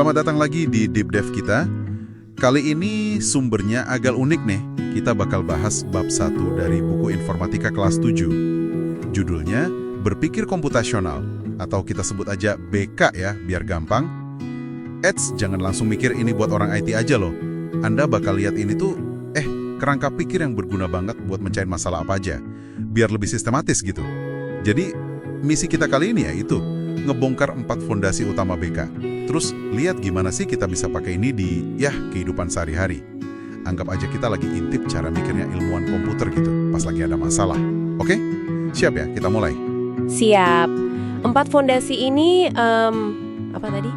Selamat datang lagi di Deep Dive kita. Kali ini sumbernya agak unik nih. Kita bakal bahas bab 1 dari buku Informatika kelas 7. Judulnya Berpikir Komputasional, atau kita sebut aja BK ya, biar gampang. Eits, jangan langsung mikir ini buat orang IT aja loh. Anda bakal lihat ini tuh, kerangka pikir yang berguna banget buat mencari masalah apa aja, biar lebih sistematis gitu. Jadi, misi kita kali ini ya itu, ngebongkar 4 fondasi utama BK. Terus lihat gimana sih kita bisa pakai ini di kehidupan sehari-hari. Anggap aja kita lagi intip cara mikirnya ilmuwan komputer gitu, pas lagi ada masalah. Oke? Siap ya? Kita mulai. Siap. 4 fondasi ini, apa tadi?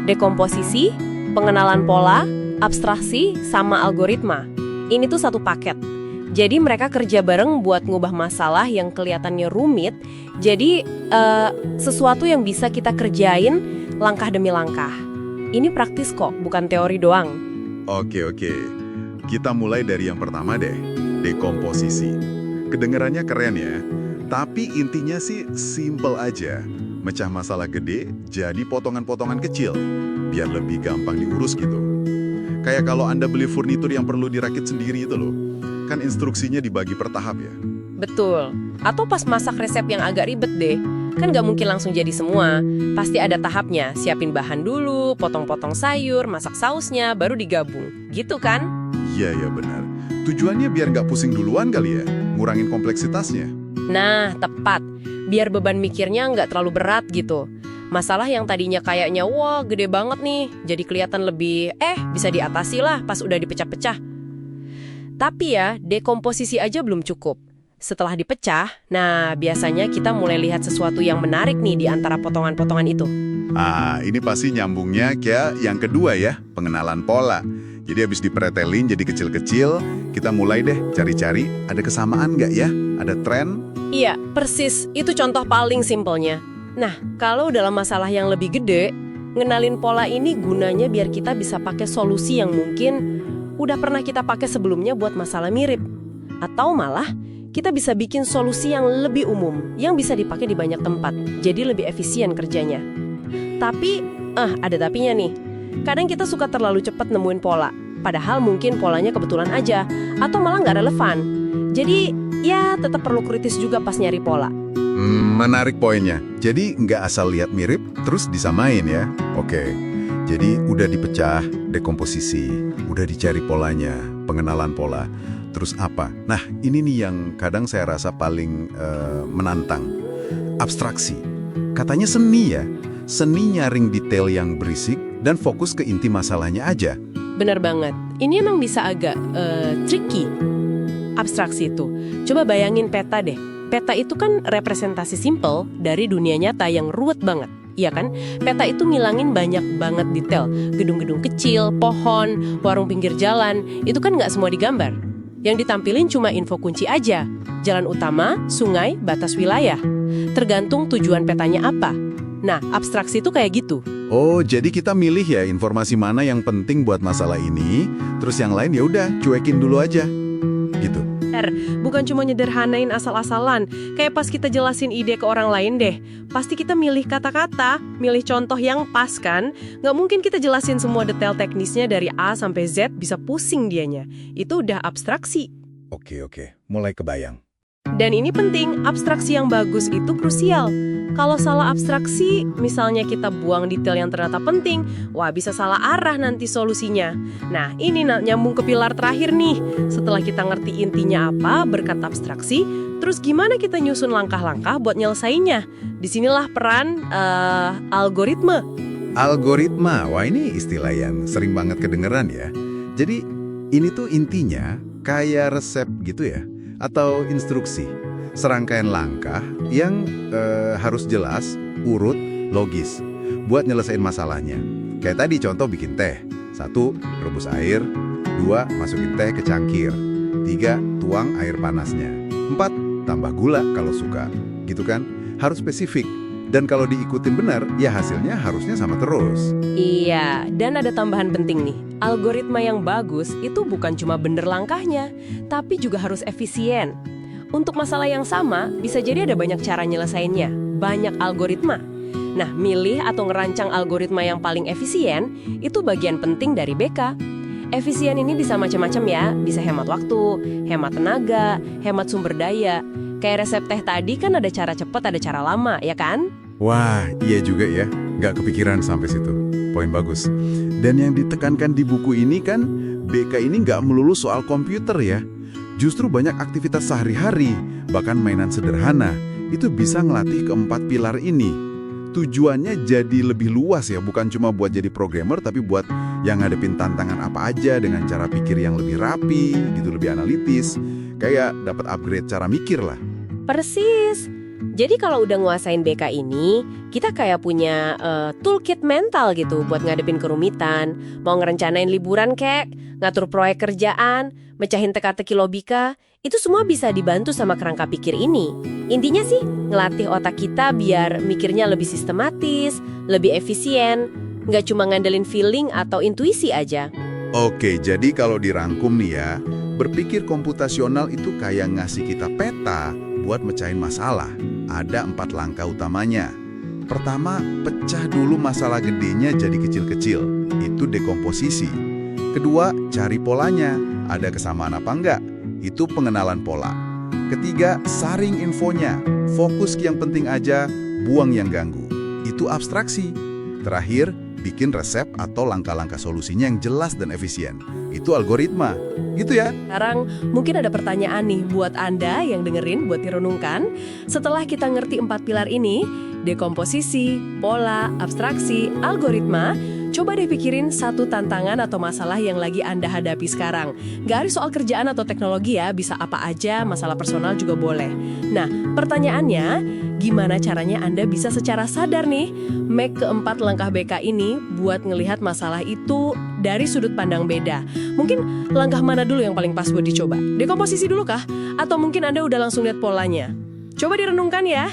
Dekomposisi, pengenalan pola, abstraksi, sama algoritma. Ini tuh satu paket. Jadi mereka kerja bareng buat ngubah masalah yang kelihatannya rumit, jadi sesuatu yang bisa kita kerjain langkah demi langkah. Ini praktis kok, bukan teori doang. Oke. Kita mulai dari yang pertama deh, dekomposisi. Kedengarannya keren ya, tapi intinya sih simple aja. Mecah masalah gede jadi potongan-potongan kecil, biar lebih gampang diurus gitu. Kayak kalau Anda beli furnitur yang perlu dirakit sendiri itu loh, kan instruksinya dibagi per tahap ya. Betul. Atau pas masak resep yang agak ribet deh. Kan nggak mungkin langsung jadi semua. Pasti ada tahapnya. Siapin bahan dulu, potong-potong sayur, masak sausnya, baru digabung. Gitu kan? Iya benar. Tujuannya biar nggak pusing duluan kali ya, ngurangin kompleksitasnya. Nah, tepat. Biar beban mikirnya nggak terlalu berat gitu. Masalah yang tadinya kayaknya, wah gede banget nih, jadi kelihatan lebih, bisa diatasi lah pas udah dipecah-pecah. Tapi ya, dekomposisi aja belum cukup. Setelah dipecah, nah biasanya kita mulai lihat sesuatu yang menarik nih di antara potongan-potongan itu. Ini pasti nyambungnya kayak yang kedua ya, pengenalan pola. Jadi habis dipretelin jadi kecil-kecil, kita mulai deh cari-cari ada kesamaan nggak ya? Ada tren? Iya, persis. Itu contoh paling simpelnya. Nah, kalau dalam masalah yang lebih gede, ngenalin pola ini gunanya biar kita bisa pakai solusi yang mungkin udah pernah kita pakai sebelumnya buat masalah mirip. Atau malah, kita bisa bikin solusi yang lebih umum, yang bisa dipakai di banyak tempat, jadi lebih efisien kerjanya. Tapi, ada tapinya nih. Kadang kita suka terlalu cepat nemuin pola, padahal mungkin polanya kebetulan aja, atau malah nggak relevan. Jadi, ya tetap perlu kritis juga pas nyari pola. Menarik poinnya. Jadi nggak asal lihat mirip, terus disamain ya. Oke, jadi udah dipecah, dekomposisi, udah dicari polanya, pengenalan pola. Terus apa? Nah, ini nih yang kadang saya rasa paling menantang. Abstraksi. Katanya seni ya. Seni nyaring detail yang berisik dan fokus ke inti masalahnya aja. Benar banget. Ini emang bisa agak tricky. Abstraksi itu. Coba bayangin peta deh. Peta itu kan representasi simpel dari dunia nyata yang ruwet banget. Iya kan? Peta itu ngilangin banyak banget detail. Gedung-gedung kecil, pohon, warung pinggir jalan. Itu kan nggak semua digambar. Yang ditampilin cuma info kunci aja. Jalan utama, sungai, batas wilayah. Tergantung tujuan petanya apa. Nah, abstraksi itu kayak gitu. Oh, jadi kita milih ya informasi mana yang penting buat masalah ini, terus yang lain ya udah cuekin dulu aja. Gitu. Bukan cuma nyederhanain asal-asalan. Kayak pas kita jelasin ide ke orang lain deh. Pasti kita milih kata-kata, milih contoh yang pas kan. Nggak mungkin kita jelasin semua detail teknisnya dari A sampai Z, bisa pusing dianya. Itu udah abstraksi. Oke. Mulai kebayang. Dan ini penting, abstraksi yang bagus itu krusial. Kalau salah abstraksi, misalnya kita buang detail yang ternyata penting, wah bisa salah arah nanti solusinya. Nah, ini nyambung ke pilar terakhir nih. Setelah kita ngerti intinya apa berkat abstraksi, terus gimana kita nyusun langkah-langkah buat nyelesainnya? Disinilah peran algoritma. Algoritma, wah ini istilah yang sering banget kedengeran ya. Jadi ini tuh intinya kayak resep gitu ya, atau instruksi. Serangkaian langkah yang harus jelas, urut, logis buat nyelesain masalahnya. Kayak tadi contoh bikin teh. 1. Rebus air. 2. Masukin teh ke cangkir. 3. Tuang air panasnya. 4. Tambah gula kalau suka. Gitu kan? Harus spesifik. Dan kalau diikutin benar, ya hasilnya harusnya sama terus. Iya, dan ada tambahan penting nih. Algoritma yang bagus itu bukan cuma bener langkahnya, tapi juga harus efisien. Untuk masalah yang sama, bisa jadi ada banyak cara nyelesainnya, banyak algoritma. Nah, milih atau ngerancang algoritma yang paling efisien itu bagian penting dari BK. Efisien ini bisa macam-macam ya, bisa hemat waktu, hemat tenaga, hemat sumber daya. Kayak resep teh tadi kan ada cara cepat, ada cara lama, ya kan? Wah, iya juga ya. Nggak kepikiran sampai situ. Poin bagus. Dan yang ditekankan di buku ini kan, BK ini nggak melulu soal komputer ya. Justru banyak aktivitas sehari-hari, bahkan mainan sederhana, itu bisa ngelatih keempat pilar ini. Tujuannya jadi lebih luas ya, bukan cuma buat jadi programmer, tapi buat yang ngadepin tantangan apa aja dengan cara pikir yang lebih rapi, gitu, lebih analitis. Kayak dapat upgrade cara mikir lah. Persis. Jadi kalau udah nguasain BK ini, kita kayak punya toolkit mental gitu buat ngadepin kerumitan. Mau ngerencanain liburan kek, ngatur proyek kerjaan, mecahin teka-teki logika, itu semua bisa dibantu sama kerangka pikir ini. Intinya sih, ngelatih otak kita biar mikirnya lebih sistematis, lebih efisien, nggak cuma ngandelin feeling atau intuisi aja. Oke, jadi kalau dirangkum nih ya, berpikir komputasional itu kayak ngasih kita peta buat mecahin masalah. Ada 4 langkah utamanya. Pertama, pecah dulu masalah gedenya jadi kecil-kecil. Itu dekomposisi. Kedua, cari polanya. Ada kesamaan apa enggak? Itu pengenalan pola. Ketiga, saring infonya. Fokus yang penting aja, buang yang ganggu. Itu abstraksi. Terakhir, bikin resep atau langkah-langkah solusinya yang jelas dan efisien. Itu algoritma. Gitu ya. Sekarang mungkin ada pertanyaan nih buat Anda yang dengerin buat direnungkan. Setelah kita ngerti 4 pilar ini, dekomposisi, pola, abstraksi, algoritma, coba deh pikirin satu tantangan atau masalah yang lagi Anda hadapi sekarang. Gak harus soal kerjaan atau teknologi ya, bisa apa aja, masalah personal juga boleh. Nah, pertanyaannya, gimana caranya Anda bisa secara sadar nih make keempat langkah BK ini buat ngelihat masalah itu dari sudut pandang beda. Mungkin langkah mana dulu yang paling pas buat dicoba? Dekomposisi dulu kah? Atau mungkin Anda udah langsung lihat polanya? Coba direnungkan ya.